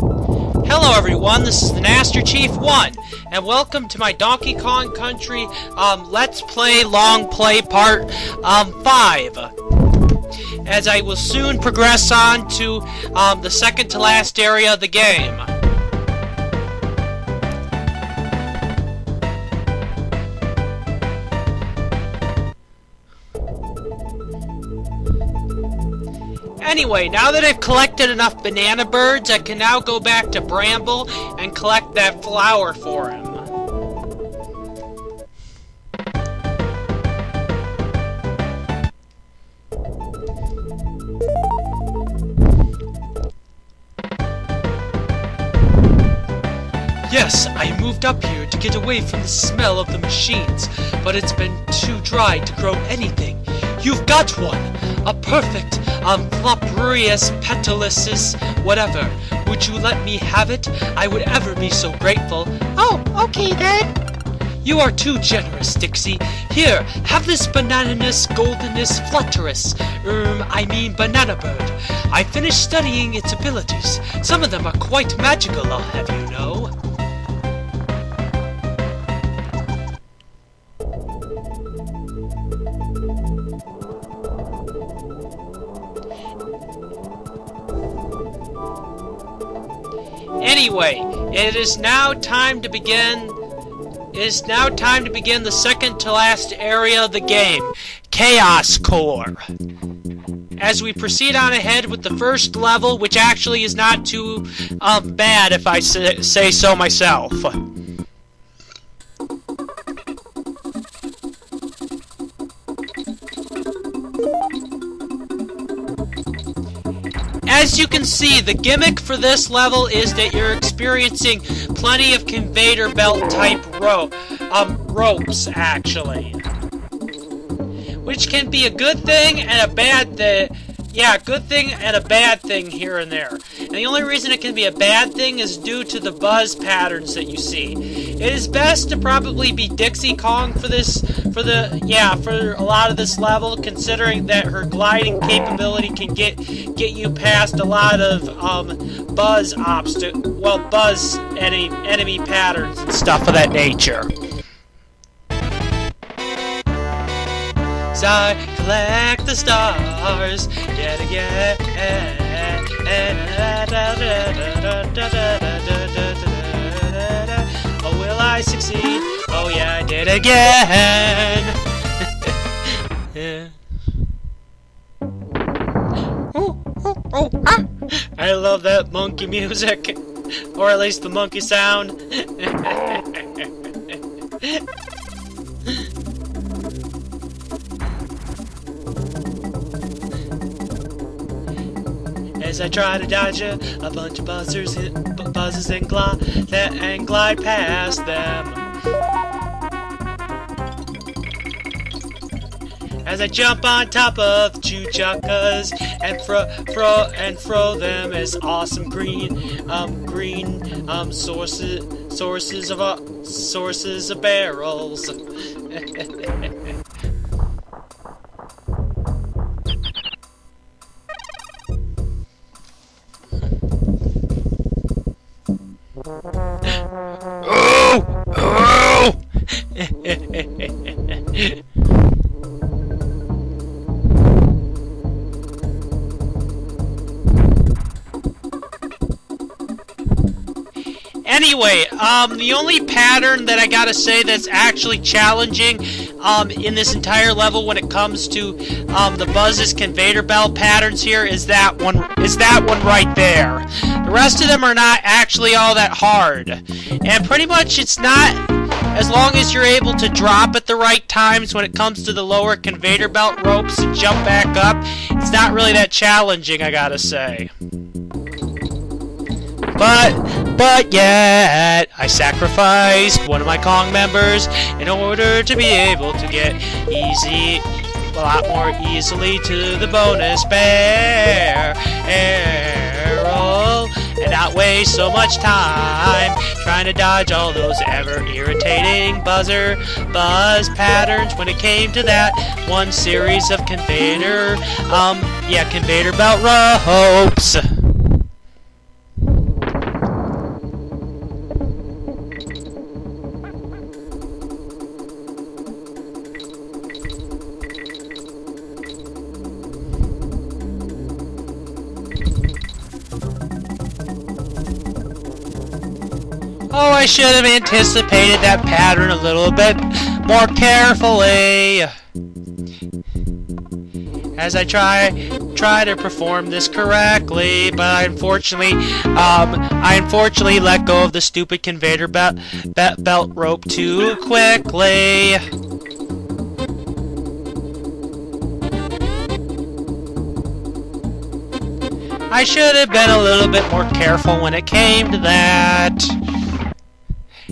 Hello everyone, this is the Master Chief 1, and welcome to my Donkey Kong Country Let's Play Longplay Part 5. As I will soon progress on to the second to last area of the game. Anyway, now that I've collected enough banana birds, I can now go back to Bramble and collect that flower for him. Yes, I moved up here to get away from the smell of the machines, but it's been too dry to grow anything. You've got one! A perfect, floprious, petalous, whatever. Would you let me have it? I would ever be so grateful. Oh, okay then. You are too generous, Dixie. Here, have this bananus, goldenus, flutterous, banana bird. I finished studying its abilities. Some of them are quite magical, I'll have you know. Anyway, it is now time to begin the second to last area of the game, Chaos Core. As we proceed on ahead with the first level, which actually is not too bad if I say so myself. As you can see, the gimmick for this level is that you're experiencing plenty of conveyor belt type ropes, actually. Which can be a good thing and a bad thing. Yeah, good thing and a bad thing here and there. And the only reason it can be a bad thing is due to the buzz patterns that you see. It is best to probably be Dixie Kong for a lot of this level, considering that her gliding capability can get you past a lot of buzz enemy patterns and stuff of that nature. I collect the stars yet again. Oh, will I succeed? Oh yeah, I did again. Yeah. I love that monkey music, or at least the monkey sound. As I try to dodge a bunch of buzzes and glide past them. As I jump on top of choo-chuckas and throw them as awesome green sources of barrels. Anyway, the only pattern that I gotta say that's actually challenging in this entire level when it comes to the buzz's conveyor belt patterns here is that one right there. The rest of them are not actually all that hard. And pretty much it's not, as long as you're able to drop at the right times when it comes to the lower conveyor belt ropes and jump back up, it's not really that challenging, I gotta say. But yet, I sacrificed one of my Kong members in order to be able to get a lot more easily to the bonus barrel, and not waste so much time trying to dodge all those ever-irritating buzz patterns when it came to that one series of conveyor belt ropes. Oh, I should have anticipated that pattern a little bit more carefully. As I try to perform this correctly, but I unfortunately let go of the stupid conveyor belt rope too quickly. I should have been a little bit more careful when it came to that.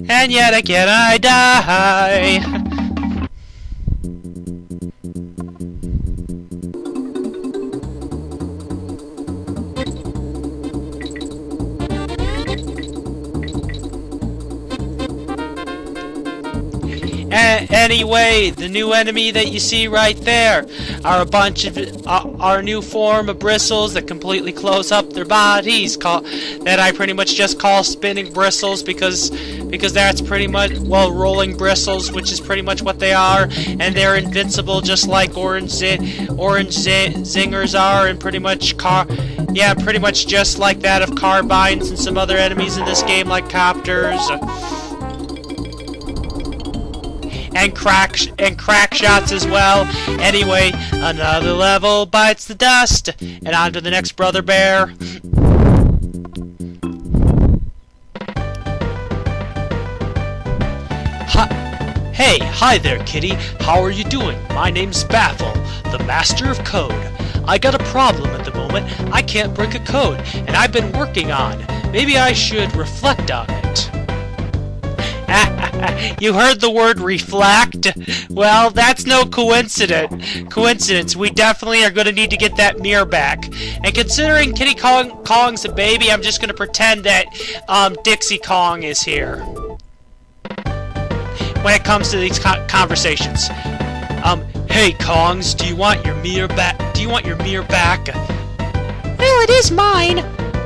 And yet again I die. Anyway, the new enemy that you see right there are a bunch of our new form of bristles that completely close up their bodies. That I pretty much just call spinning bristles because that's pretty much, well, rolling bristles, which is pretty much what they are, and they're invincible just like orange zingers are, and pretty much pretty much just like that of carbines and some other enemies in this game like copters. And crack shots as well. Anyway, another level bites the dust, and on to the next brother bear. Hi there, kitty. How are you doing? My name's Baffle, the master of code. I got a problem at the moment. I can't break a code, and I've been working on. Maybe I should reflect on it. You heard the word reflect? Well, that's no coincidence. We definitely are going to need to get that mirror back. And considering Kitty Kong's a baby, I'm just going to pretend that Dixie Kong is here. When it comes to these conversations. Hey Kongs, do you want your mirror back? Well, it is mine.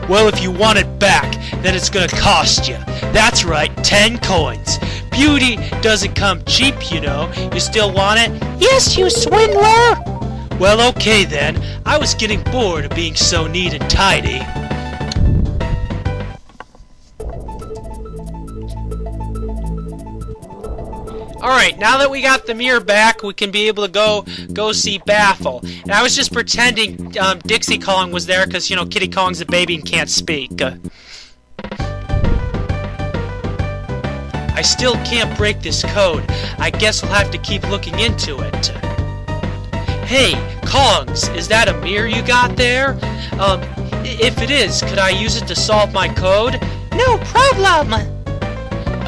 Well, if you want it back, then it's gonna cost you. That's right, 10 coins. Beauty doesn't come cheap, you know. You still want it? Yes, you swindler! Well, okay then. I was getting bored of being so neat and tidy. Alright, now that we got the mirror back, we can be able to go see Baffle. And I was just pretending Dixie Kong was there because, you know, Kitty Kong's a baby and can't speak. I still can't break this code. I guess we'll have to keep looking into it. Hey, Kongs, is that a mirror you got there? If it is, could I use it to solve my code? No problem!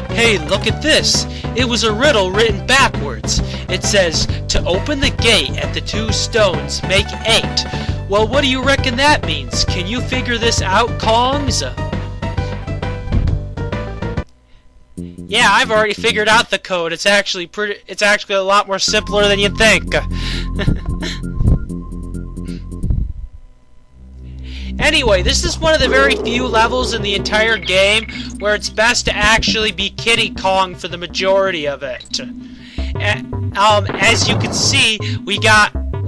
Hey, look at this. It was a riddle written backwards. It says, to open the gate at the 2 stones, make 8. Well, what do you reckon that means? Can you figure this out, Kongs? Yeah, I've already figured out the code. It's actually a lot more simpler than you think. Anyway, this is one of the very few levels in the entire game where it's best to actually be Kitty Kong for the majority of it. As you can see, we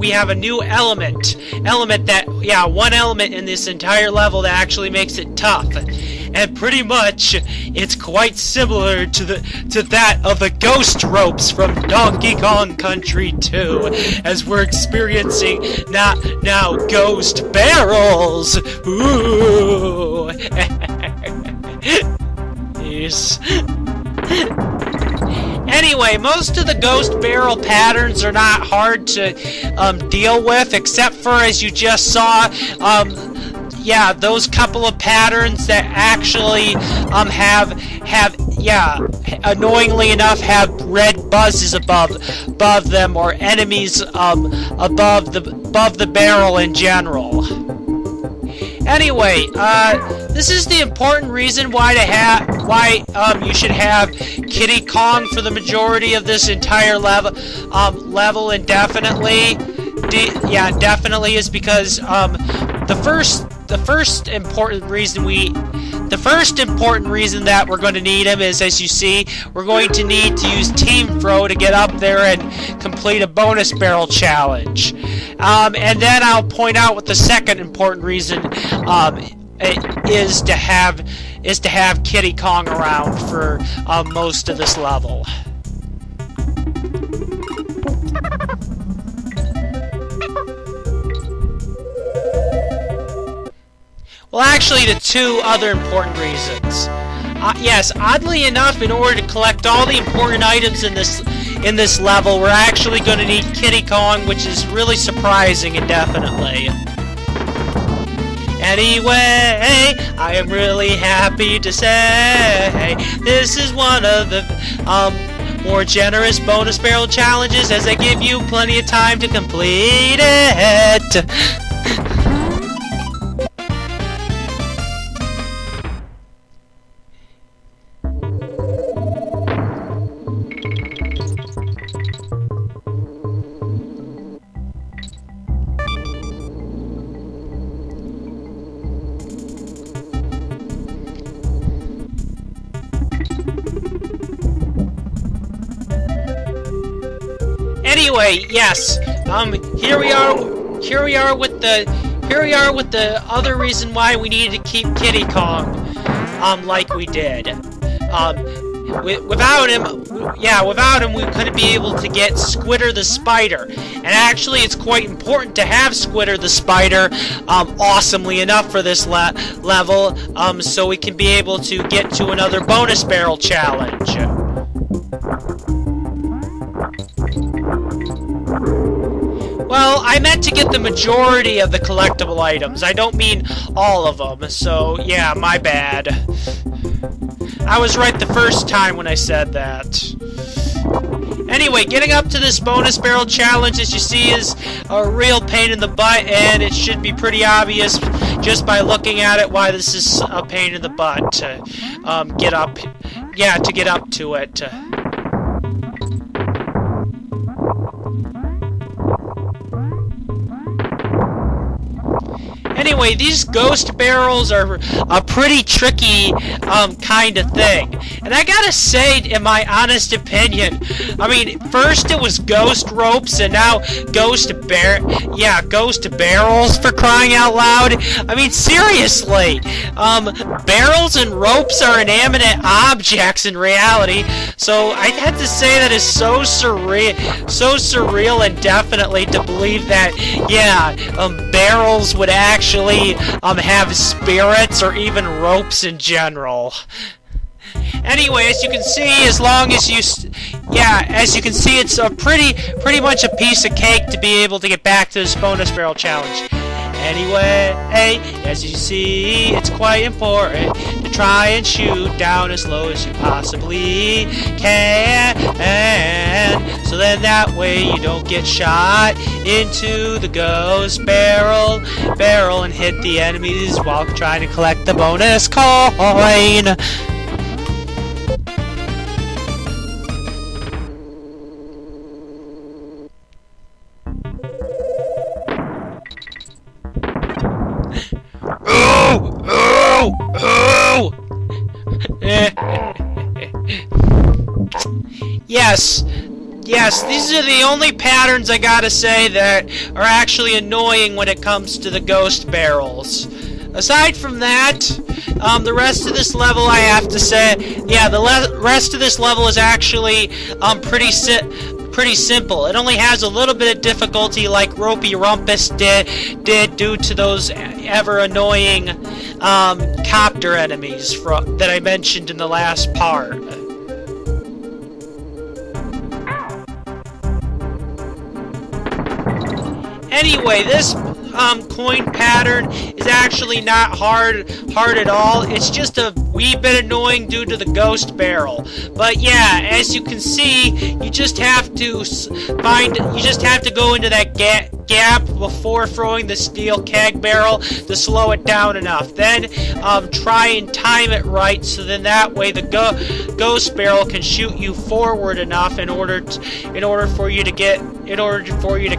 have a new element one element in this entire level that actually makes it tough. And pretty much, it's quite similar to that of the ghost ropes from Donkey Kong Country 2, as we're experiencing now ghost barrels. Ooh. Yes. Anyway, most of the ghost barrel patterns are not hard to deal with, except for, as you just saw, those couple of patterns that actually annoyingly enough have red buzzes above them, or enemies above the barrel in general. Anyway, this is the important reason why you should have Kitty Kong for the majority of this entire level indefinitely. Definitely is because the first important reason that we're going to need him is, as you see, we're going to need to use Team Throw to get up there and complete a bonus barrel challenge. And then I'll point out what the second important reason is is to have Kiddy Kong around for most of this level. Well, actually, the two other important reasons. Yes, oddly enough, in order to collect all the important items in this level, we're actually going to need Kiddy Kong, which is really surprising, indefinitely. Anyway, I am really happy to say this is one of the more generous bonus barrel challenges, as I give you plenty of time to complete it. Anyway, yes. Here we are with the other reason why we needed to keep Kiddy Kong, like we did. Without him, we couldn't be able to get Squitter the Spider. And actually, it's quite important to have Squitter the Spider, awesomely enough for this level, so we can be able to get to another bonus barrel challenge. Well, I meant to get the majority of the collectible items. I don't mean all of them, so yeah, my bad. I was right the first time when I said that. Anyway, getting up to this bonus barrel challenge, as you see, is a real pain in the butt, and it should be pretty obvious just by looking at it why this is a pain in the butt to get up to it. Anyway, these ghost barrels are a pretty tricky kind of thing. And I gotta say, in my honest opinion, I mean, first it was ghost ropes and now ghost barrels, for crying out loud. I mean, seriously, barrels and ropes are inanimate objects in reality, so I have to say that is so surreal and definitely to believe that, yeah, barrels would actually have spirits or even ropes in general. Anyway, as you can see, as you can see, it's a pretty much a piece of cake to be able to get back to this bonus barrel challenge. Anyway, as you see, it's quite important to try and shoot down as low as you possibly can, so then that way you don't get shot into the ghost barrel and hit the enemies while trying to collect the bonus coin. Yes, these are the only patterns, I gotta say, that are actually annoying when it comes to the ghost barrels. Aside from that, the rest of this level, I have to say, yeah, the rest of this level is actually pretty simple. It only has a little bit of difficulty, like Ropey Rumpus did due to those ever annoying copter enemies that I mentioned in the last part. Anyway, this coin pattern is actually not hard at all. It's just a wee bit annoying due to the ghost barrel. But yeah, as you can see, you just have to go into that gap before throwing the steel keg barrel to slow it down enough. Then try and time it right, so then that way the ghost barrel can shoot you forward enough in order for you to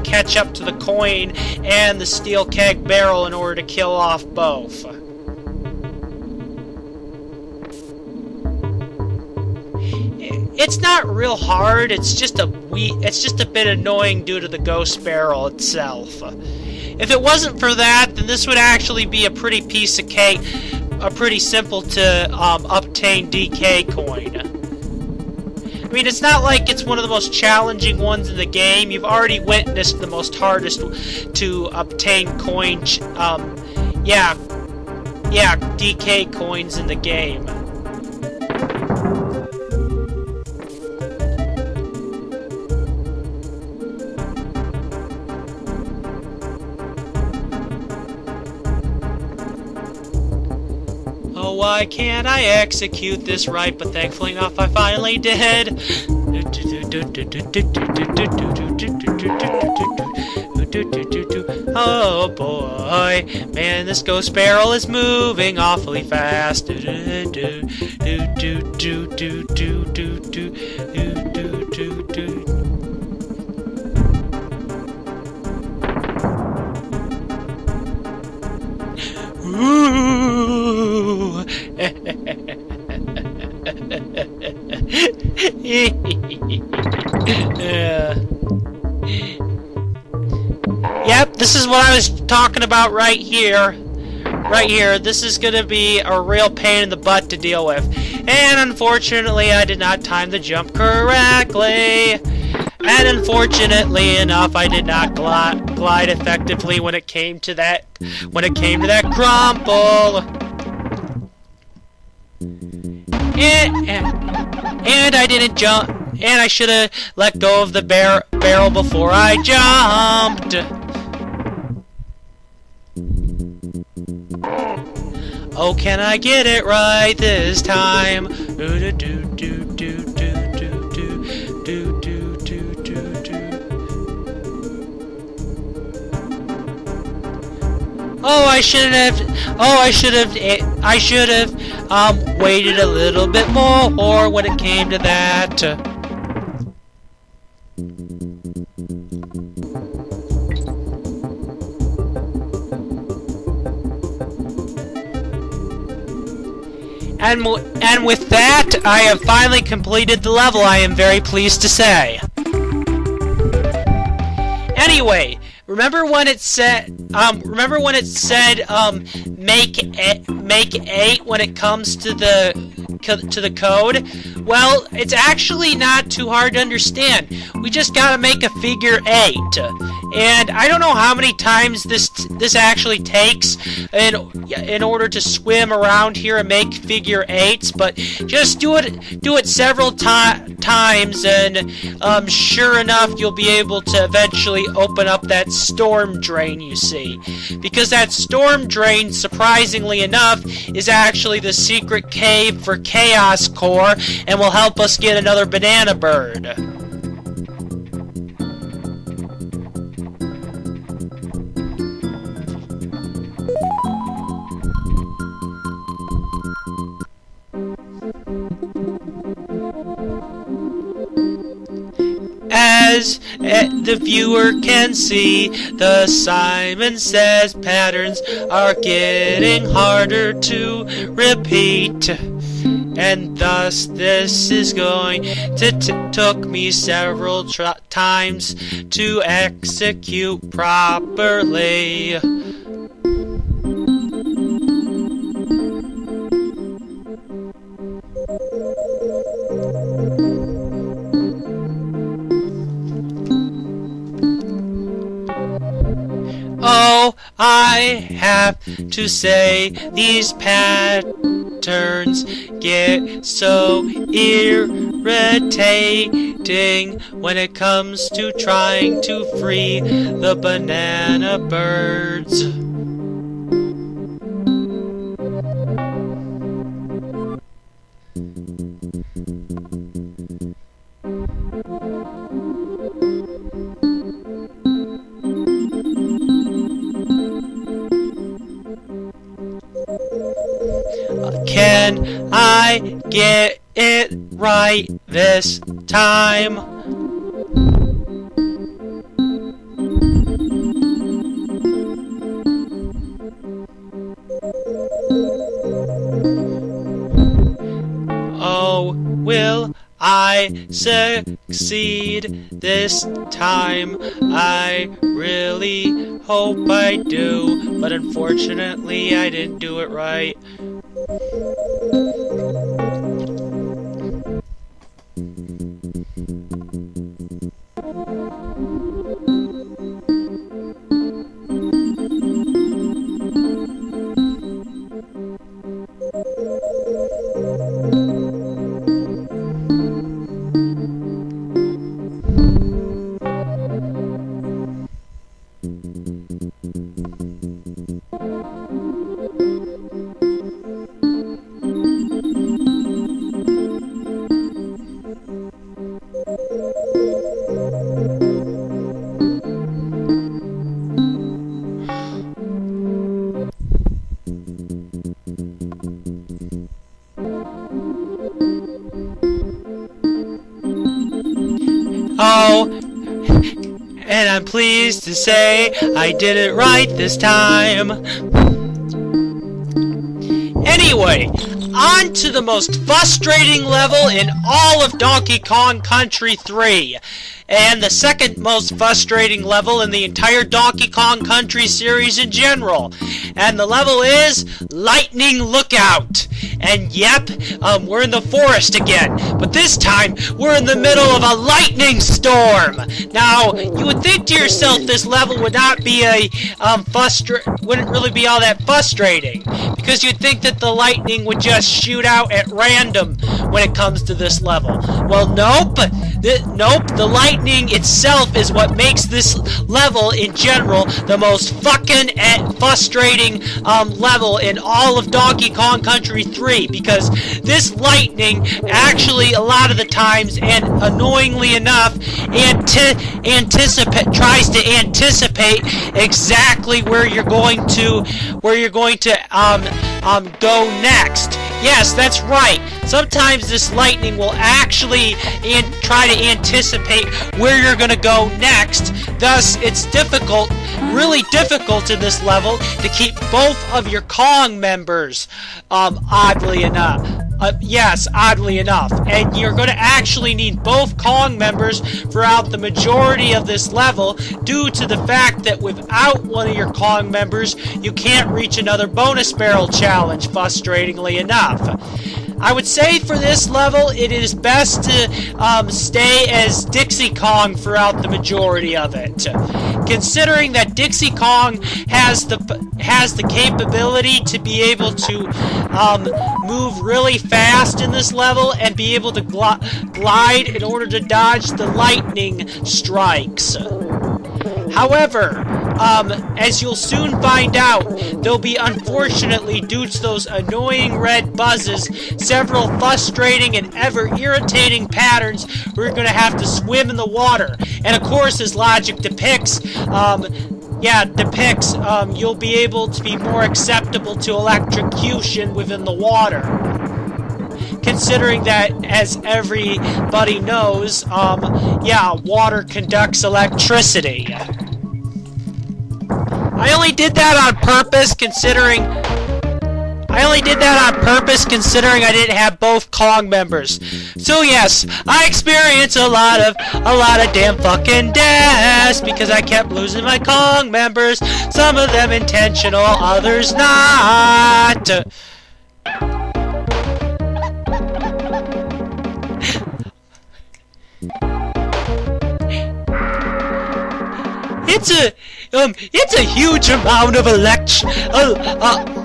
catch up to the coin and the steel keg barrel in order to kill off both. It's not real hard, it's just a bit annoying due to the ghost barrel itself. If it wasn't for that, then this would actually be a pretty piece of cake pretty simple to obtain DK coin. I mean, it's not like it's one of the most challenging ones in the game. You've already witnessed the most hardest to obtain coin, DK coins in the game. Why can't I execute this right? But thankfully enough, I finally did. Oh boy, man, this ghost barrel is moving awfully fast. Yep, this is what I was talking about right here. Right here. This is gonna be a real pain in the butt to deal with. And unfortunately, I did not time the jump correctly. And unfortunately enough, I did not glide effectively when it came to that crumple. And I didn't jump. And I should have let go of the barrel before I jumped. Oh, can I get it right this time? I should have waited a little bit more when it came to that. And with that, I have finally completed the level, I am very pleased to say. Anyway, remember when it said make 8 when it comes to the code? Well, it's actually not too hard to understand. We just gotta make a figure 8. And I don't know how many times this actually takes in order to swim around here and make figure 8s, but just do it several times, and sure enough, you'll be able to eventually open up that storm drain you see. Because that storm drain, surprisingly enough, is actually the secret cave for Chaos Core and will help us get another banana bird. As the viewer can see, the Simon Says patterns are getting harder to repeat. And thus this is going to took me several times to execute properly. Oh, I have to say, these patterns get so irritating when it comes to trying to free the banana birds. Can I get it right this time? Oh, will I succeed this time? I really hope I do, but unfortunately I didn't do it right. Oh, and I'm pleased to say I did it right this time. Anyway, on to the most frustrating level in all of Donkey Kong Country 3. And the second most frustrating level in the entire Donkey Kong Country series in general. And the level is Lightning Lookout. And yep, we're in the forest again. But this time, we're in the middle of a lightning storm. Now, you would think to yourself this level would not be wouldn't really be all that frustrating. Because you'd think that the lightning would just shoot out at random when it comes to this level. Well, nope. The lightning itself is what makes this level in general the most fucking frustrating level in all of Donkey Kong Country 3, because this lightning actually a lot of the times, and annoyingly enough, tries to anticipate exactly where you're going to go next. Yes, that's right. Sometimes this lightning will actually try to anticipate where you're going to go next. Thus, it's difficult, really difficult in this level to keep both of your Kong members, oddly enough. Yes, oddly enough. And you're going to actually need both Kong members throughout the majority of this level due to the fact that without one of your Kong members, you can't reach another bonus barrel challenge, frustratingly enough. I would say for this level, it is best to stay as Dixie Kong throughout the majority of it. Considering that Dixie Kong has the capability to be able to move really fast in this level and be able to glide in order to dodge the lightning strikes. However, as you'll soon find out, there'll be, unfortunately, due to those annoying red buzzes, several frustrating and ever-irritating patterns where you're going to have to swim in the water. And of course, as logic depicts, you'll be able to be more acceptable to electrocution within the water. Considering that, as everybody knows, water conducts electricity. I only did that on purpose, considering I didn't have both Kong members. So yes, I experienced a lot of damn fucking deaths because I kept losing my Kong members. Some of them intentional, others not. It's a huge amount of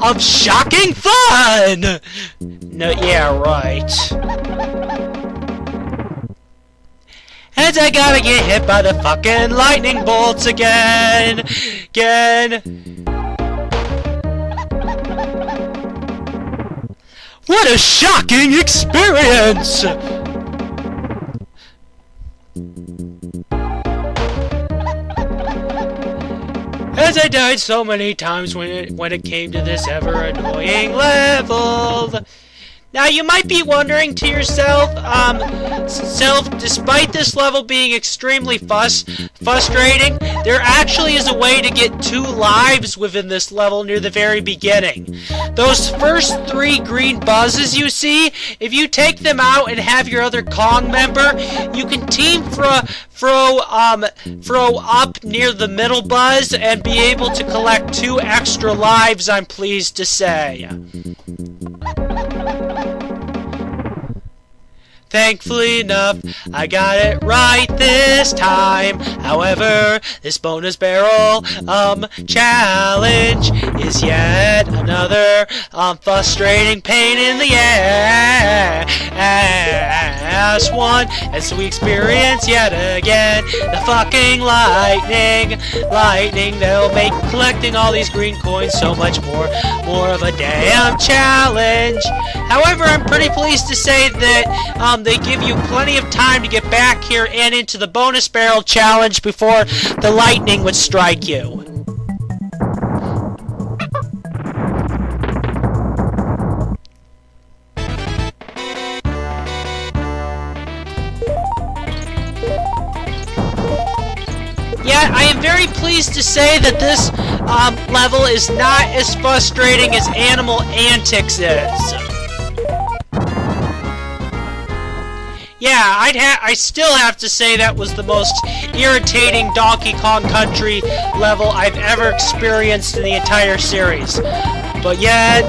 of shocking fun! No, yeah, right. And I gotta get hit by the fucking lightning bolts again! What a shocking experience! As I died so many times when it came to this ever-annoying level. Now, you might be wondering to yourself, despite this level being extremely frustrating, there actually is a way to get 2 lives within this level near the very beginning. Those first 3 green buzzes you see, if you take them out and have your other Kong member, you can team throw up near the middle buzz and be able to collect 2 extra lives, I'm pleased to say. Thankfully enough, I got it right this time. However, this bonus barrel challenge is yet another frustrating pain in the ass one, as we experience yet again the fucking lightning that'll make collecting all these green coins so much more of a damn challenge. However, I'm pretty pleased to say that they give you plenty of time to get back here and into the bonus barrel challenge before the lightning would strike you. Yet, I am very pleased to say that this level is not as frustrating as Animal Antics is. Yeah, I still have to say that was the most irritating Donkey Kong Country level I've ever experienced in the entire series. But yet,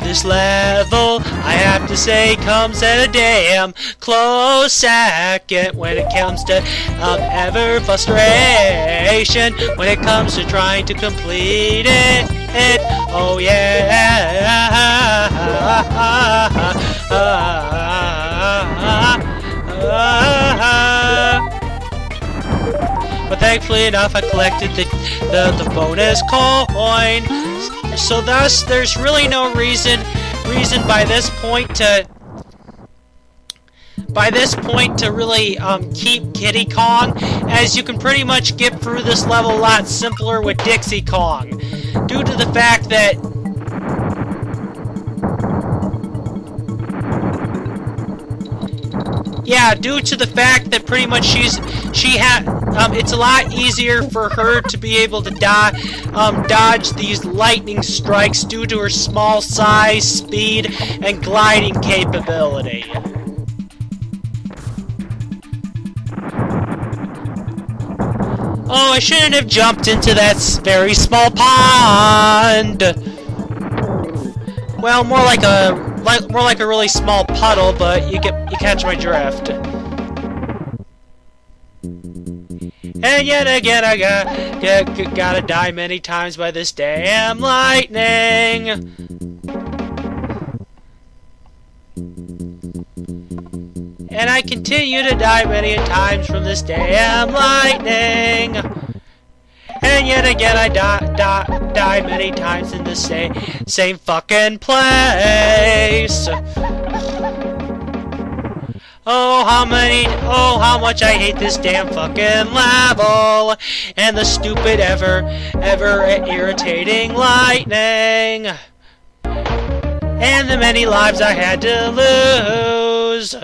this level, I have to say, comes at a damn close second when it comes to ever frustration, when it comes to trying to complete it. Oh yeah. But thankfully enough, I collected the bonus coin. So thus, there's really no reason by this point to really keep Kiddy Kong, as you can pretty much get through this level a lot simpler with Dixie Kong, due to the fact that pretty much it's a lot easier for her to be able to dodge these lightning strikes due to her small size, speed, and gliding capability. Oh, I shouldn't have jumped into that very small pond. Well, more like a really small puddle, but you catch my drift. And yet again, I gotta die many times by this damn lightning. And I continue to die many times from this damn lightning. And yet again, I die many times in the same fucking place. Oh, how much I hate this damn fucking level, and the stupid, ever irritating lightning, and the many lives I had to lose.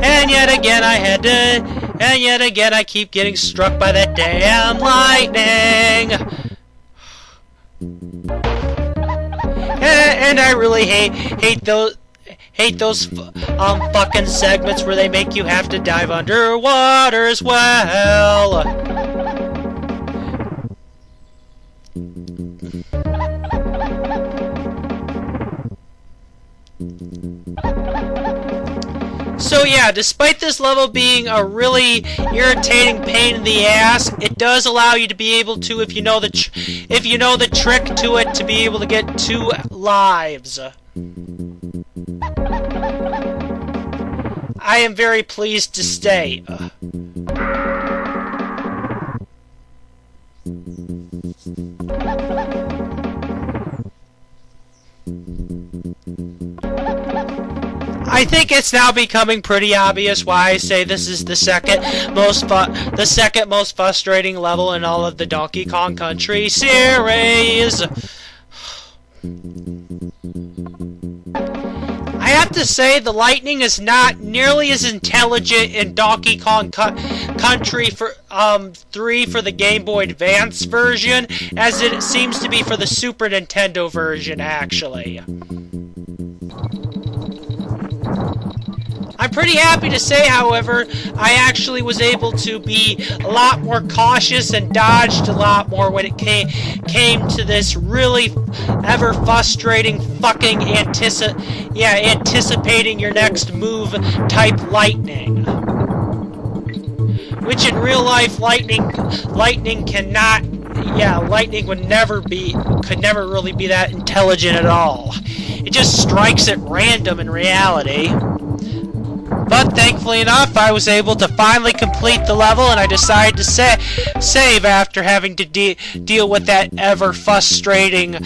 And yet again I keep getting struck by that damn lightning. And I really hate those fucking segments where they make you have to dive underwater as well. So yeah, despite this level being a really irritating pain in the ass, it does allow you to be able to, if you know the trick to it, to be able to get 2 lives. I am very pleased to state. I think it's now becoming pretty obvious why I say this is the second most frustrating level in all of the Donkey Kong Country series. I have to say, the lightning is not nearly as intelligent in Donkey Kong Country 3 for the Game Boy Advance version as it seems to be for the Super Nintendo version, actually. I'm pretty happy to say, however, I actually was able to be a lot more cautious and dodged a lot more when it came to this really ever frustrating fucking anticipating your next move type lightning. Which in real life, lightning cannot, lightning could never really be that intelligent at all. It just strikes at random in reality. But thankfully enough, I was able to finally complete the level, and I decided to save after having to deal with that ever frustrating,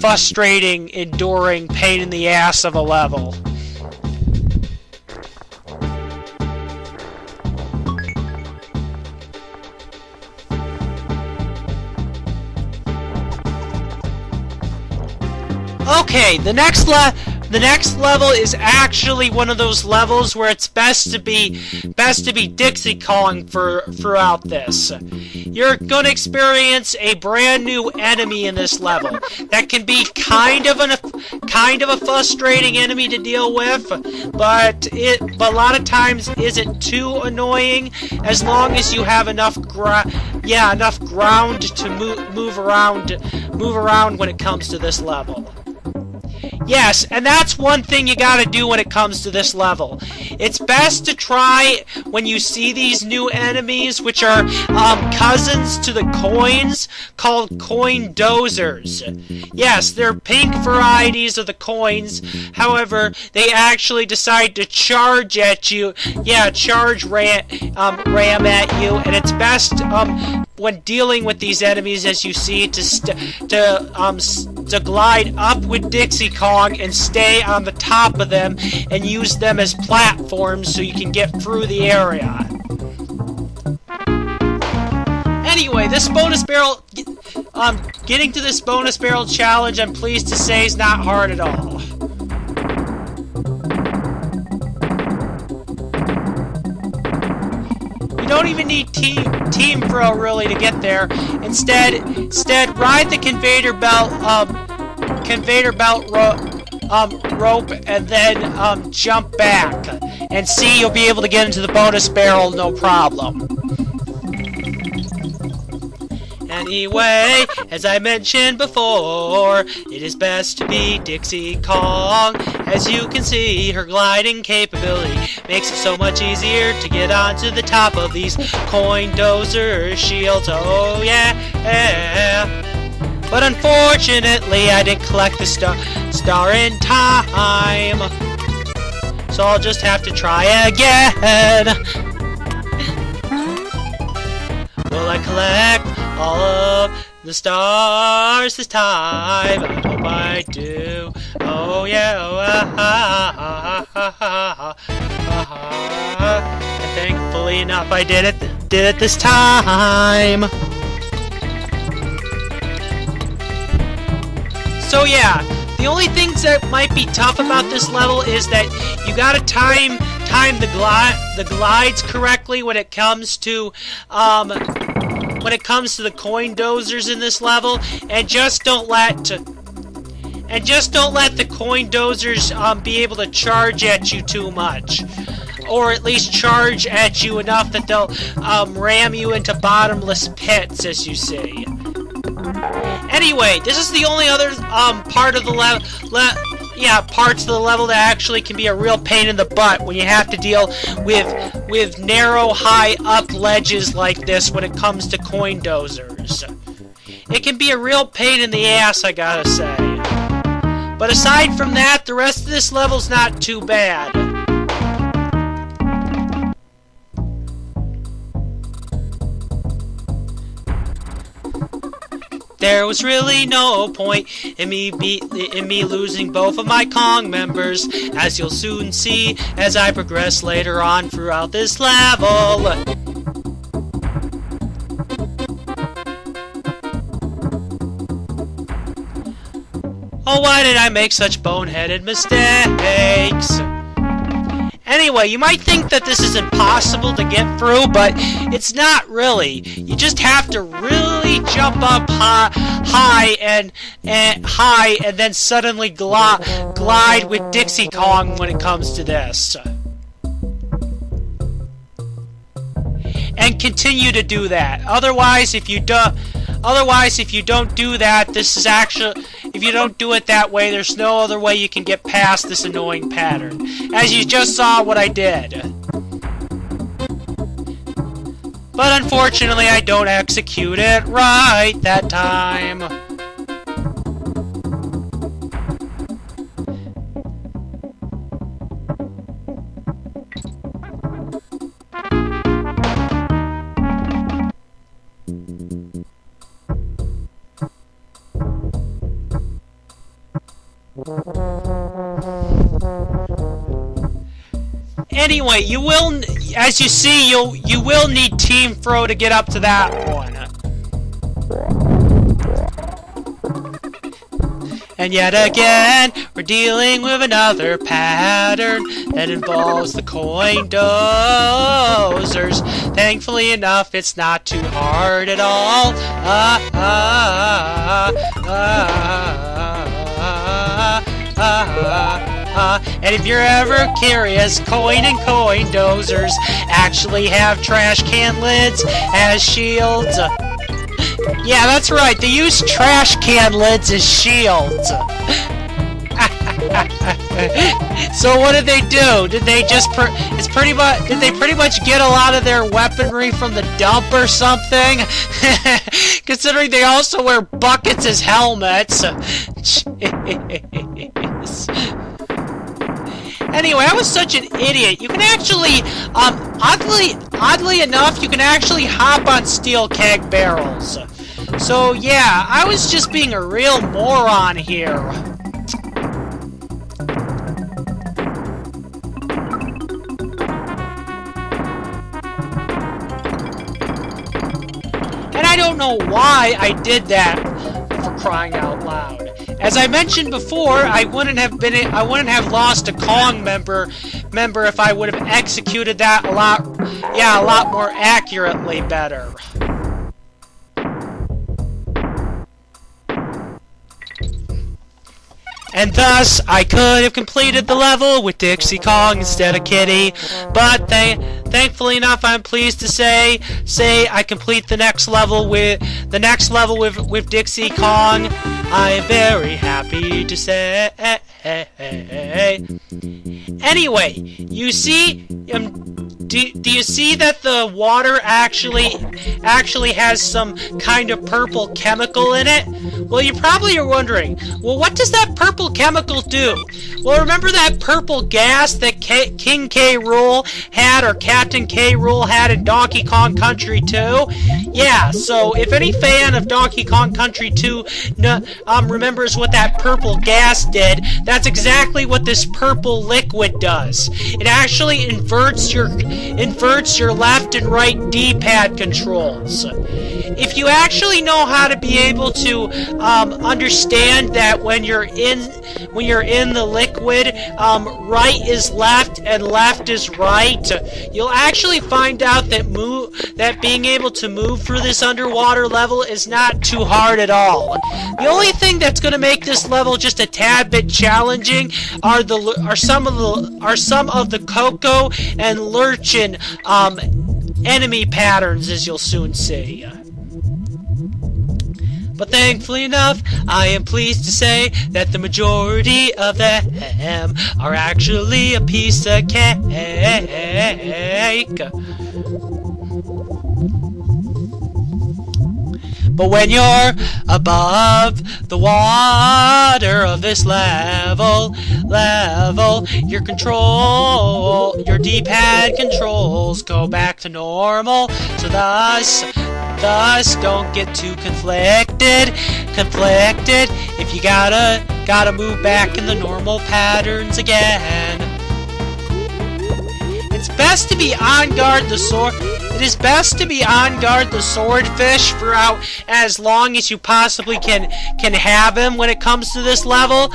frustrating, enduring pain in the ass of a level. Okay, the next level is actually one of those levels where it's best to be Dixie calling throughout this. You're going to experience a brand new enemy in this level that can be kind of a frustrating enemy to deal with, but a lot of times isn't too annoying as long as you have enough ground to move around when it comes to this level. Yes, and that's one thing you gotta do when it comes to this level. It's best to try, when you see these new enemies, which are cousins to the coins, called coin dozers. Yes, they're pink varieties of the coins, however, they actually decide to charge at you, ram at you, and it's best, when dealing with these enemies, as you see, to glide up with Dixie Kong and stay on the top of them and use them as platforms so you can get through the area. Anyway, this bonus barrel, getting to this bonus barrel challenge, I'm pleased to say, is not hard at all. You don't even need team throw really to get there. Instead, ride the conveyor belt rope and then jump back, and see, you'll be able to get into the bonus barrel no problem. Anyway, as I mentioned before, it is best to be Dixie Kong. As you can see, her gliding capability makes it so much easier to get onto the top of these coin dozer shields. Oh yeah. But unfortunately, I didn't collect the star in time. So I'll just have to try again. Will I collect all of the stars this time? I hope I do. Oh yeah. And thankfully enough, I did it this time. So yeah, the only things that might be tough about this level is that you gotta time the glides correctly when it comes to the coin dozers in this level, and just don't let the coin dozers be able to charge at you too much, or at least charge at you enough that they'll ram you into bottomless pits, as you see. Anyway, this is the only other part of the parts of the level that actually can be a real pain in the butt when you have to deal with narrow, high-up ledges like this when it comes to coin dozers. It can be a real pain in the ass, I gotta say. But aside from that, the rest of this level's not too bad. There was really no point in me losing both of my Kong members, as you'll soon see as I progress later on throughout this level. Oh, why did I make such boneheaded mistakes? Anyway, you might think that this is impossible to get through, but it's not really. You just have to really suddenly jump up high and then suddenly glide with Dixie Kong when it comes to this. And continue to do that. Otherwise, if you don't do that, if you don't do it that way, there's no other way you can get past this annoying pattern. As you just saw what I did. But unfortunately, I don't execute it right that time. Anyway, you will, as you see, you will need Team Throw to get up to that one. And yet again, we're dealing with another pattern that involves the coin dozers. Thankfully enough, it's not too hard at all. And if you're ever curious, coin and coin dozers actually have trash can lids as shields. Yeah, that's right. They use trash can lids as shields. So what did they do? Did they just did they pretty much get a lot of their weaponry from the dump or something? Considering they also wear buckets as helmets. Anyway, I was such an idiot. You can actually, oddly enough, you can actually hop on steel keg barrels. So yeah, I was just being a real moron here. And I don't know why I did that, for crying out loud. As I mentioned before, I wouldn't have lost a Kong member if I would have executed that a lot more accurately better. And thus, I could have completed the level with Dixie Kong instead of Kitty, but thankfully enough, I'm pleased to say I complete the next level with Dixie Kong. I am very happy to say. Anyway, you see, do you see that the water actually has some kind of purple chemical in it? Well, you probably are wondering, well, what does that purple chemical do? Well, remember that purple gas that King K Rool had, or Captain K Rool had in Donkey Kong Country 2? Yeah, so if any fan of Donkey Kong Country 2 remembers what that purple gas did, that's exactly what this purple liquid does. It actually inverts your left and right D-pad controls. If you actually know how to be able to understand that when you're in the liquid, right is left and left is right, you'll actually find out that being able to move through this underwater level is not too hard at all. The only thing that's going to make this level just a tad bit challenging are some of the Coco and Lurchin enemy patterns, as you'll soon see. But thankfully enough, I am pleased to say that the majority of them are actually a piece of cake. But when you're above the water of this level, your D-pad controls go back to normal. So thus, don't get too conflicted if you gotta move back in the normal patterns again. It's best to be on guard the sword. It is best to be on guard the swordfish for as long as you possibly can have him when it comes to this level.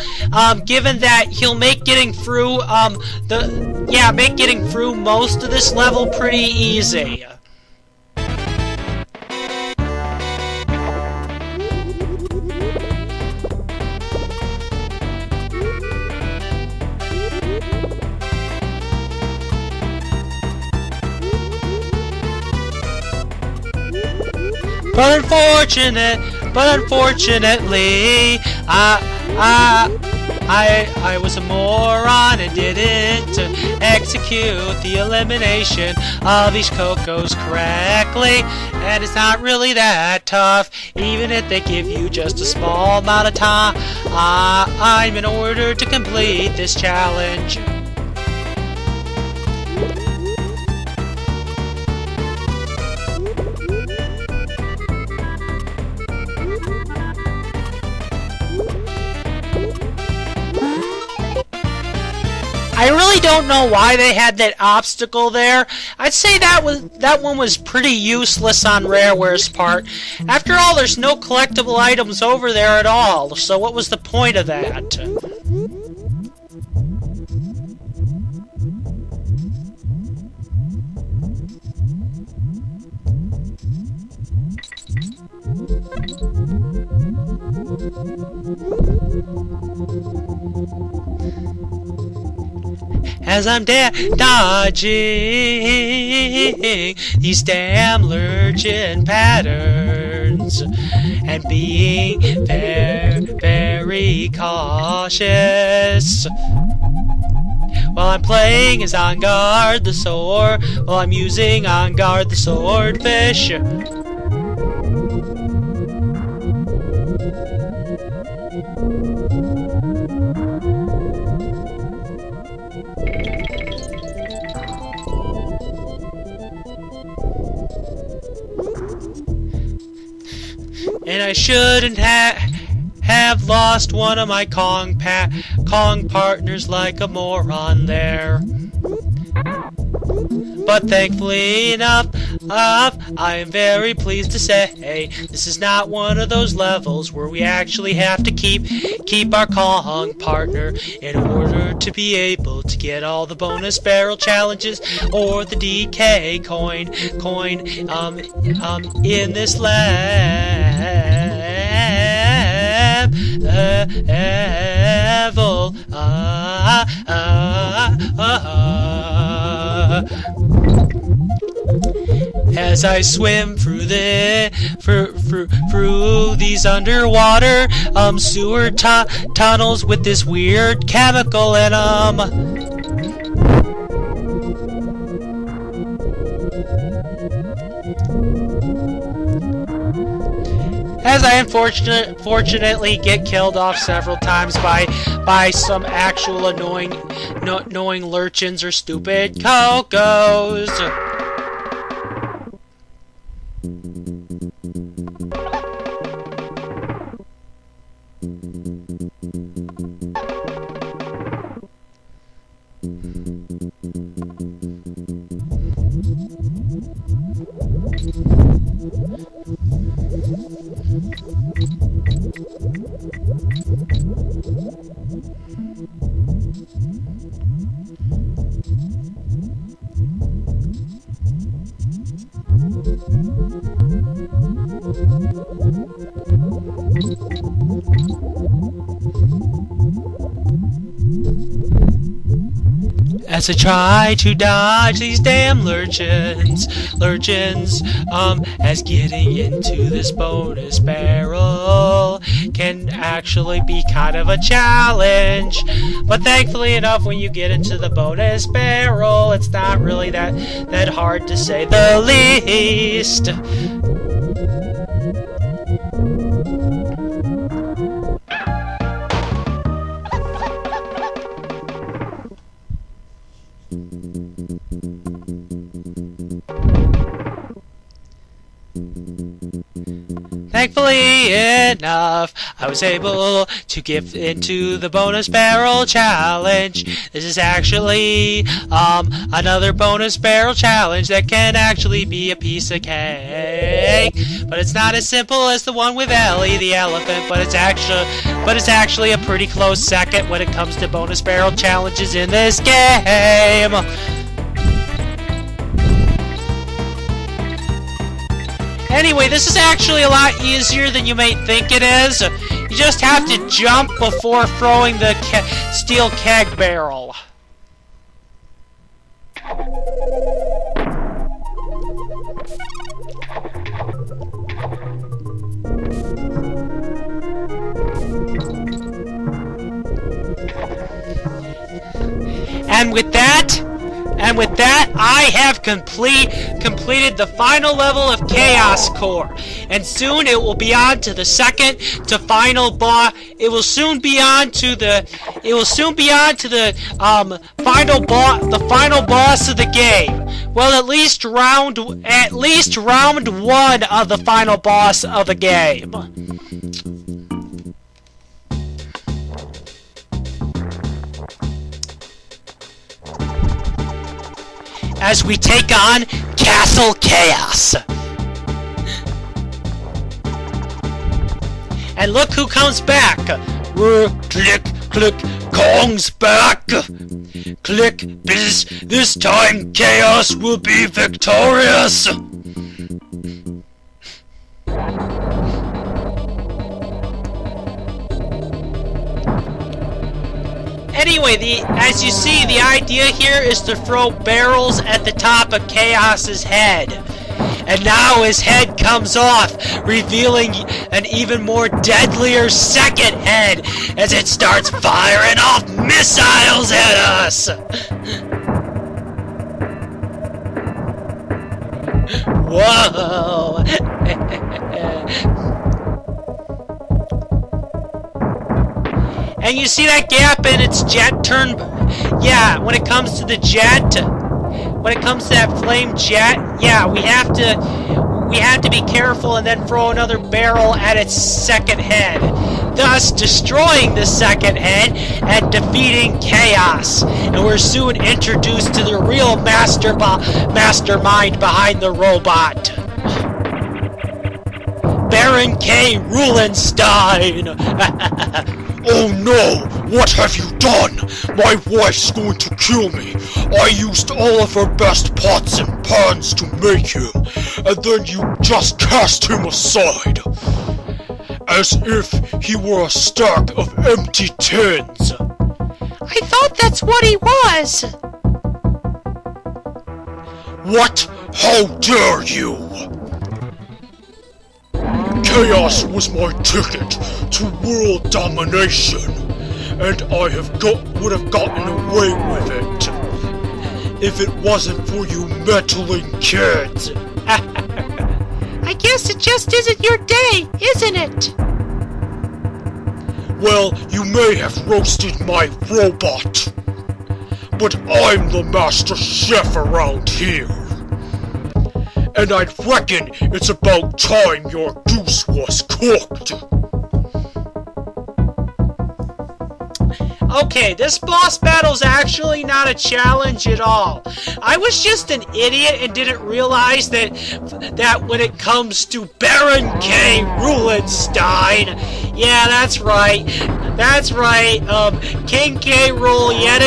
Given that he'll make getting through most of this level pretty easy. But unfortunately, I was a moron and didn't execute the elimination of these Cocos correctly. And it's not really that tough, even if they give you just a small amount of time in order to complete this challenge. I really don't know why they had that obstacle there. I'd say that one was pretty useless on Rareware's part. After all, there's no collectible items over there at all, so what was the point of that? As I'm dodging these damn lurching patterns and being very cautious. While I'm playing as On Guard the Sword, while I'm using On Guard the Swordfish. And I shouldn't have lost one of my Kong partners like a moron there. But thankfully enough, I am very pleased to say this is not one of those levels where we actually have to keep our Kong partner in order to be able to get all the bonus barrel challenges or the DK coin in this level. As I swim through these underwater sewer tunnels with this weird chemical in them. As I unfortunately get killed off several times by some actual annoying lurchins or stupid Cocos. As I try to dodge these damn lurchins, as getting into this bonus barrel can actually be kind of a challenge. But thankfully enough, when you get into the bonus barrel, it's not really that hard, to say the least. Thankfully enough, I was able to get into the bonus barrel challenge. This is actually another bonus barrel challenge that can actually be a piece of cake. But it's not as simple as the one with Ellie the elephant, but it's actually a pretty close second when it comes to bonus barrel challenges in this game. Anyway, this is actually a lot easier than you may think it is. You just have to jump before throwing the steel keg barrel. with that, I have completed the final level of Chaos Core, and soon it will be on to the second to final boss. It will soon be on to the final boss of the game. Well, at least round 1 of the final boss of the game. As we take on Castle Chaos. And look who comes back. Click, click, Kong's back. Click, this time Chaos will be victorious. Anyway, as you see, the idea here is to throw barrels at the top of Chaos's head. And now his head comes off, revealing an even more deadlier second head as it starts firing off missiles at us. Whoa! And you see that gap in its jet turn? Yeah, when it comes to the jet, when it comes to that flame jet, yeah, we have to be careful and then throw another barrel at its second head, thus destroying the second head and defeating Chaos. And we're soon introduced to the real mastermind behind the robot. Baron K. Roolinstien! Oh no! What have you done? My wife's going to kill me. I used all of her best pots and pans to make him, and then you just cast him aside. As if he were a stack of empty tins. I thought that's what he was! What? How dare you! Chaos was my ticket to world domination, and I would have gotten away with it if it wasn't for you meddling kids. I guess it just isn't your day, isn't it? Well, you may have roasted my robot, but I'm the master chef around here. And I reckon it's about time your goose was cooked. Okay, this boss battle's actually not a challenge at all. I was just an idiot and didn't realize that when it comes to Baron K. Roolinstien, yeah, that's right, King K Rool yet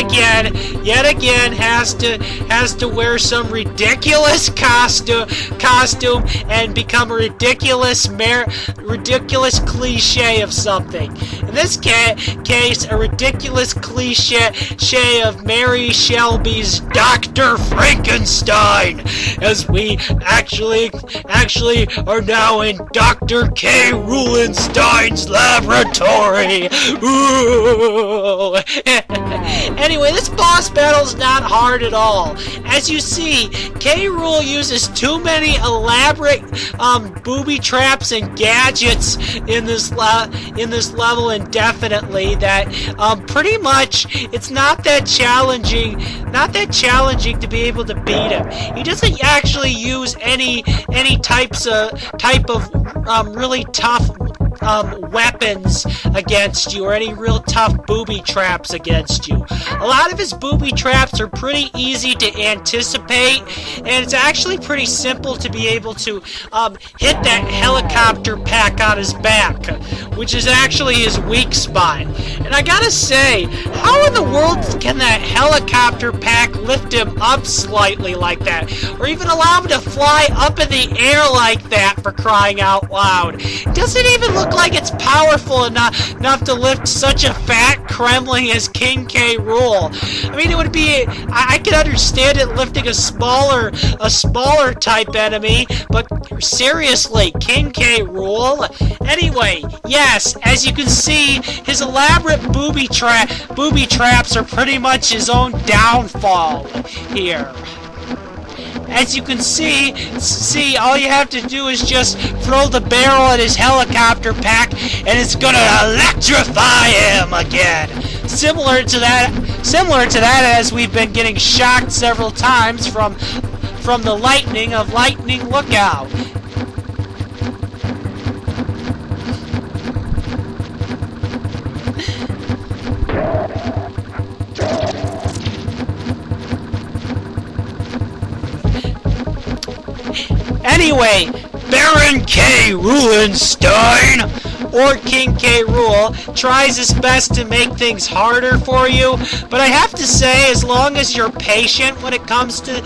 again has to wear some ridiculous costume and become a ridiculous cliche of something. In this case, a ridiculous cliche of Mary Shelby's Dr. Frankenstein, as we actually are now in Dr. K. Roolinstien's laboratory. Ooh. Anyway, this boss battle's not hard at all. As you see, K. Rool uses too many elaborate booby traps and gadgets in this level indefinitely that pretty much it's not that challenging to be able to beat him. He doesn't actually use any type of really tough weapons against you, or any real tough booby traps against you. A lot of his booby traps are pretty easy to anticipate, and it's actually pretty simple to be able to hit that helicopter pack on his back, which is actually his weak spot. And I gotta say, how in the world can that helicopter pack lift him up slightly like that, or even allow him to fly up in the air like that, for crying out loud? Doesn't even look like it's powerful enough to lift such a fat Kremling as King K Rool. I mean, it would be... I could understand it lifting a smaller type enemy, but seriously, King K Rool? Anyway, yes, as you can see, his elaborate booby traps are pretty much his own downfall here. As you can see, all you have to do is just throw the barrel at his helicopter pack, and it's gonna electrify him again. Similar to that, as we've been getting shocked several times from the lightning of Lightning Lookout. Anyway, Baron K. Roolinstien, or King K Rool, tries his best to make things harder for you, but I have to say, as long as you're patient when it comes to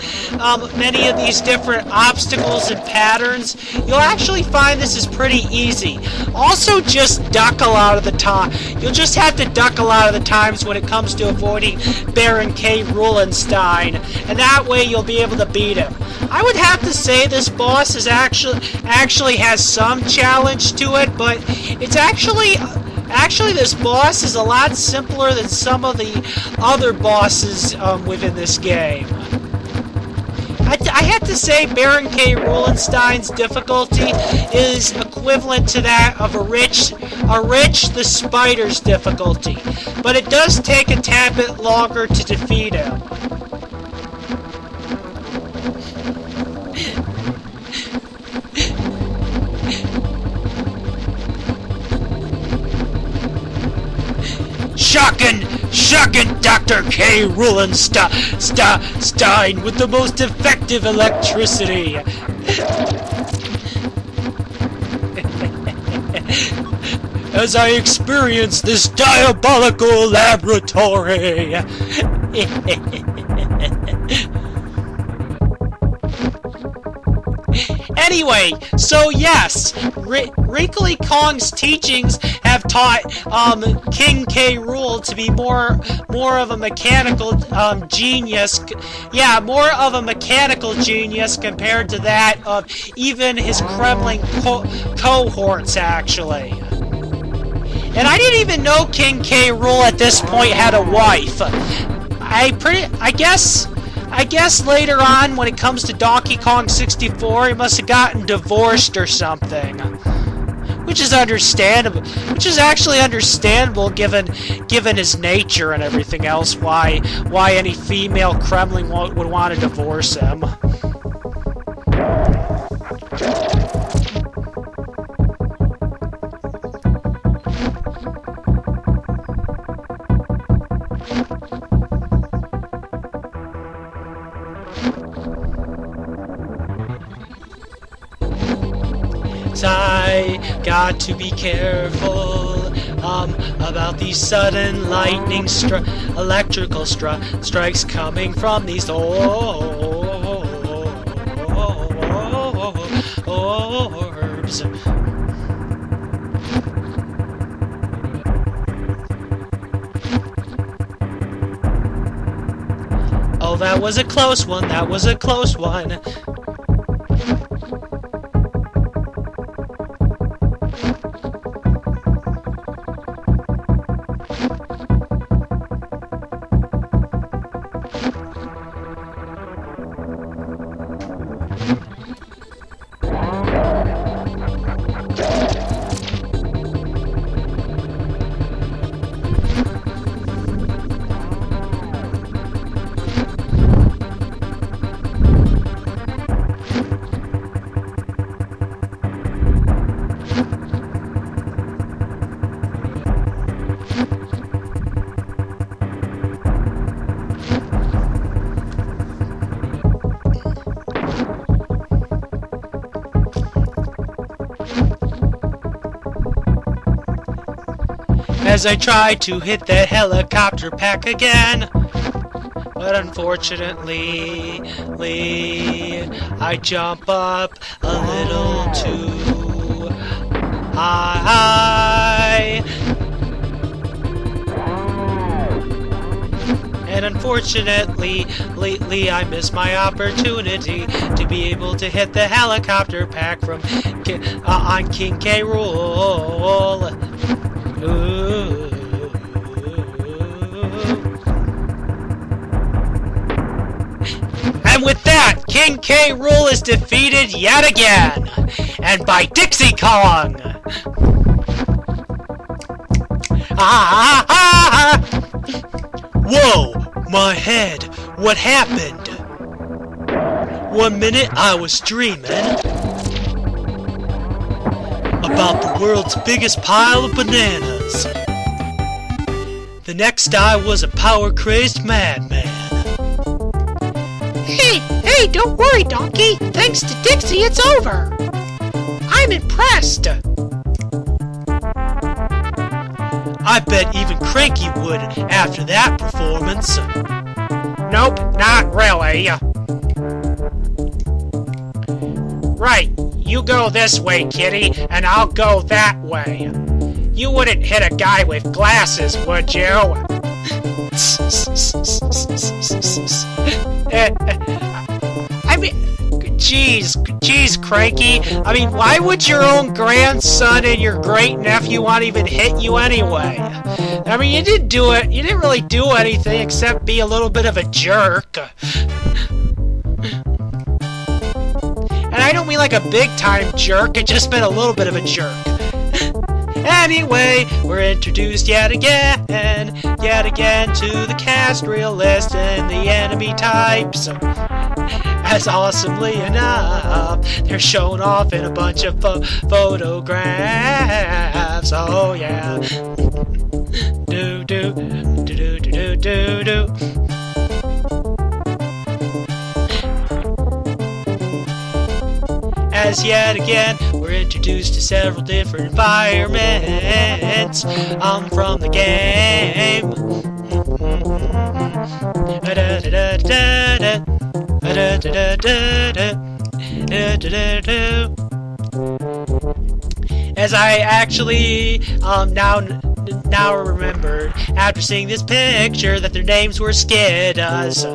many of these different obstacles and patterns, you'll actually find this is pretty easy. Also, just duck a lot of the time. You'll just have to duck a lot of the times when it comes to avoiding Baron K. Roolinstien, and that way you'll be able to beat him. I would have to say this boss is actually has some challenge to it, but it's actually this boss is a lot simpler than some of the other bosses within this game. I have to say Baron K. Roolinstien's difficulty is equivalent to that of a Rich the Spider's difficulty, but it does take a tad bit longer to defeat him. Shocking Dr. K. Roolinstien with the most effective electricity. As I experience this diabolical laboratory. Anyway, so yes, Wrinkly Kong's teachings have taught King K Rool to be more of a mechanical genius. Yeah, more of a mechanical genius compared to that of even his Kremling cohorts, actually. And I didn't even know King K Rool at this point had a wife. I guess later on, when it comes to Donkey Kong 64, he must have gotten divorced or something. Which is understandable. Which is actually understandable given his nature and everything else, why any female Kremling would want to divorce him. I got to be careful about these sudden lightning electrical strikes coming from these orbs. Oh, that was a close one. That was a close one. As I try to hit that helicopter pack again, but unfortunately, I jump up a little too high. unfortunately, lately I missed my opportunity to be able to hit the helicopter pack from on King K Rool. Ooh. And with that, King K Rool is defeated yet again, and by Dixie Kong. Whoa, my head, what happened? One minute I was dreaming about the world's biggest pile of bananas. The next I was a power-crazed madman. Hey, don't worry, Donkey. Thanks to Dixie, it's over. I'm impressed. I bet even Cranky would after that performance. Nope, not really. Right, you go this way, kitty, and I'll go that way. You wouldn't hit a guy with glasses, would you? I mean, jeez, Cranky. I mean, why would your own grandson and your great-nephew want to even hit you anyway? I mean, you didn't really do anything except be a little bit of a jerk. And I don't mean like a big-time jerk, it just been a little bit of a jerk. Anyway, we're introduced yet again to the cast realist and the enemy types. As awesomely enough, they're shown off in a bunch of photographs. Oh yeah. Do do do do do do do. As yet again, we're introduced to several different environments from the game. As I actually now remembered after seeing this picture that their names were Skiddas.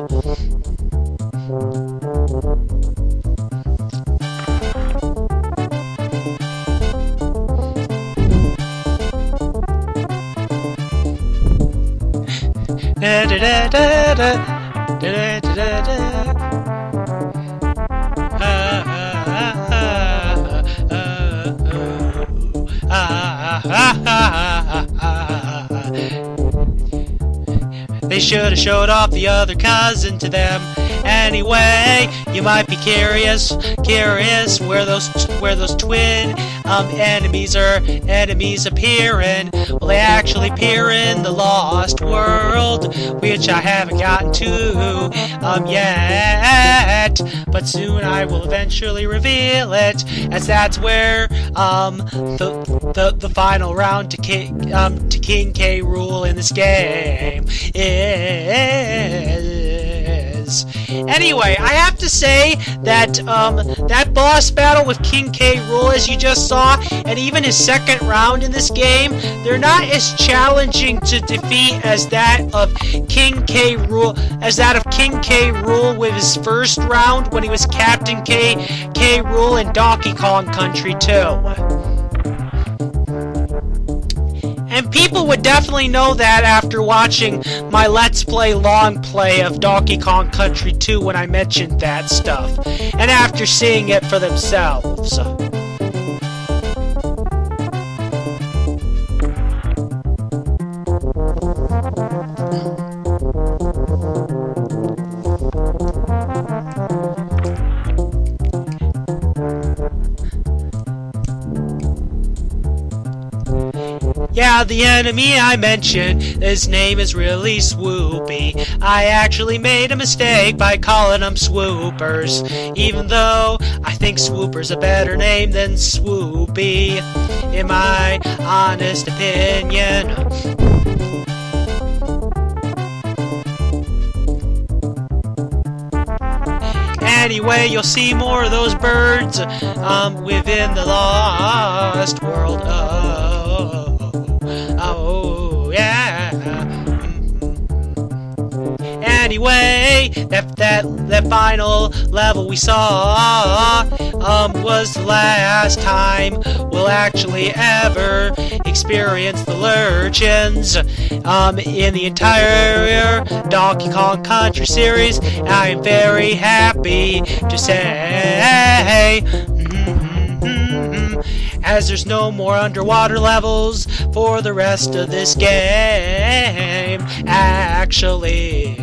They should have showed off the other cousin to them. Anyway, you might be curious where those twin enemies appearing. Well, they actually appear in the Lost World, which I haven't gotten to yet, but soon I will eventually reveal it, as that's where the final round to King K Rool in this game is. Anyway, I have to say that that boss battle with King K Rool, as you just saw, and even his second round in this game, they're not as challenging to defeat as that of King K Rool with his first round when he was Captain K Rool in Donkey Kong Country 2. And people would definitely know that after watching my Let's Play Longplay of Donkey Kong Country 2 when I mentioned that stuff, and after seeing it for themselves. Yeah, the enemy I mentioned, his name is really Swoopy. I actually made a mistake by calling them Swoopers, even though I think Swooper's a better name than Swoopy, in my honest opinion. Anyway, you'll see more of those birds within the Lost World. Oh, yeah. anyway, that final level we saw was the last time we'll actually ever experience the Lurchins in the entire Donkey Kong Country series. I am very happy to say, as there's no more underwater levels for the rest of this game, actually.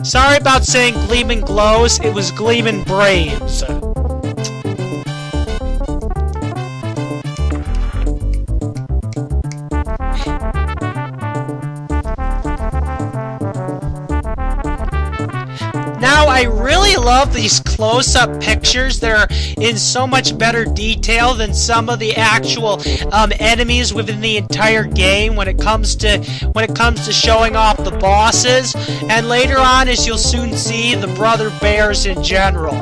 Sorry about saying Gleamin' Glows, it was Gleamin' Brains. Now, I really love these close-up pictures. They're in so much better detail than some of the actual enemies within the entire game when it comes to showing off the bosses. And later on, as you'll soon see, the brother bears in general.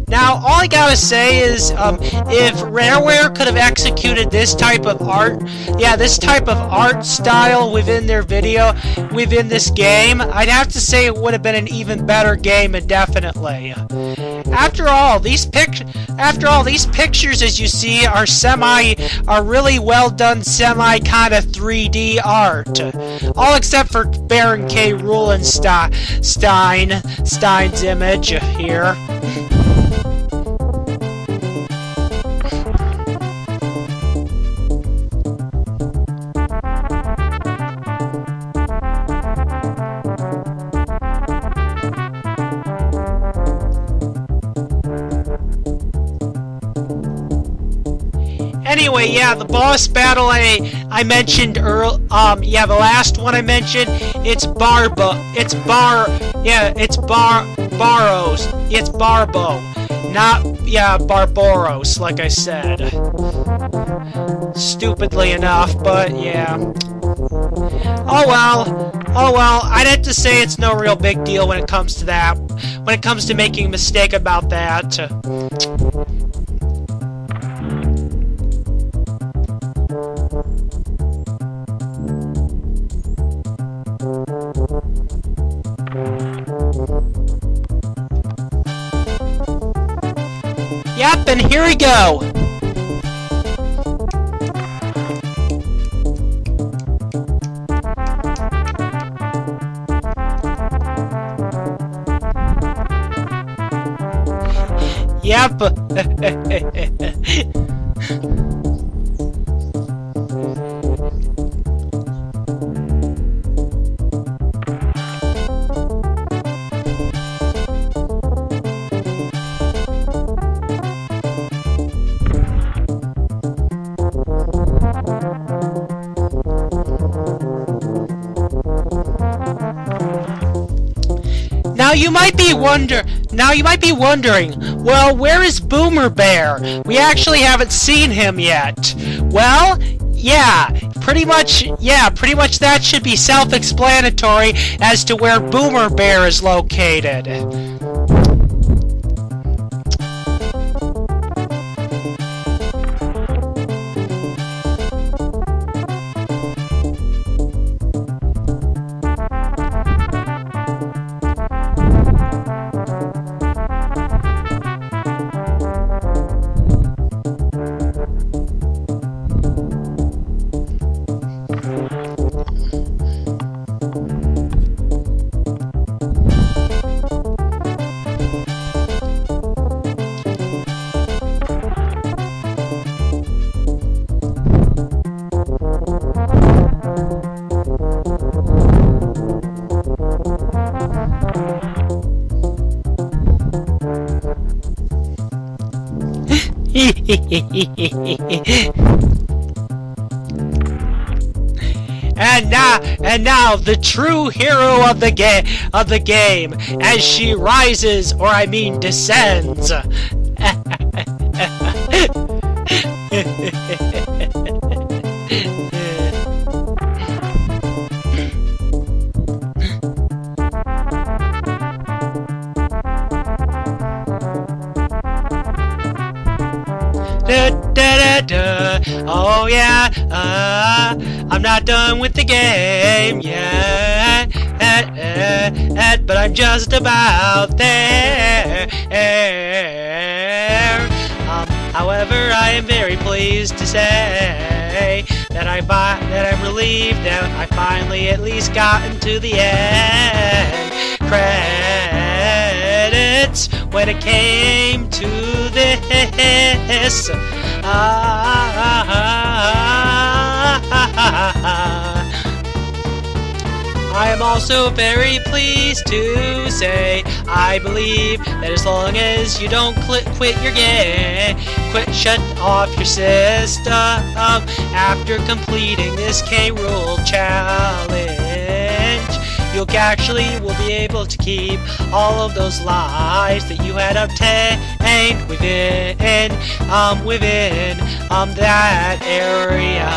Now, all I gotta say is, if Rareware could have executed this type of art, this type of art style within their video, within this game, I'd have to say it would have been an even better game, indefinitely. After all, these pictures, as you see, are really well done, semi kind of 3D art. All except for Baron K. Rool Stein's image here. Anyway, the boss battle I mentioned earlier, the last one I mentioned, it's Barbo, not, Barbaros, like I said. Stupidly enough, but yeah. Oh well, I'd have to say it's no real big deal when it comes to that, when it comes to making a mistake about that. Yep, and here we go! Yep! Now you might be wondering, well, where is Boomer Bear? We actually haven't seen him yet. Well, pretty much that should be self-explanatory as to where Boomer Bear is located. And now the true hero of the game, as she rises, or I mean descends. Oh yeah, I'm not done with the game yet, but I'm just about there. However, I am very pleased to say that I'm relieved that I finally at least gotten to the end credits when it came to this. I am also very pleased to say I believe that as long as you don't quit your game, shut off your system after completing this K Rool challenge, you actually will be able to keep all of those lives that you had obtained within that area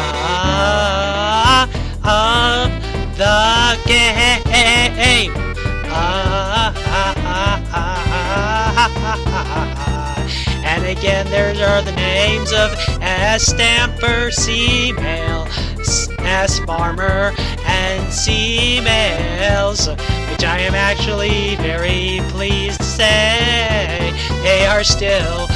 of the game. And again, there are the names of S. Stamper, C. Mail, S. Farmer, and C. Mails, which I am actually very pleased to say they are still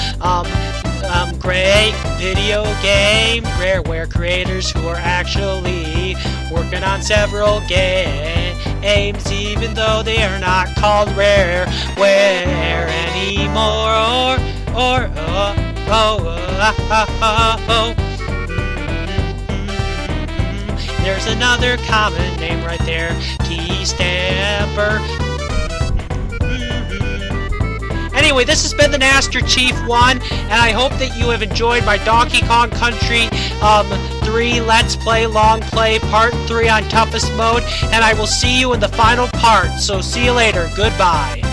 great video game rareware creators who are actually working on several games, even though they are not called rareware anymore. There's another common name right there, T. Stamper. Anyway, this has been the Master Chief 1, and I hope that you have enjoyed my Donkey Kong Country 3 Let's Play Long Play Part 3 on Toughest Mode, and I will see you in the final part, so see you later. Goodbye.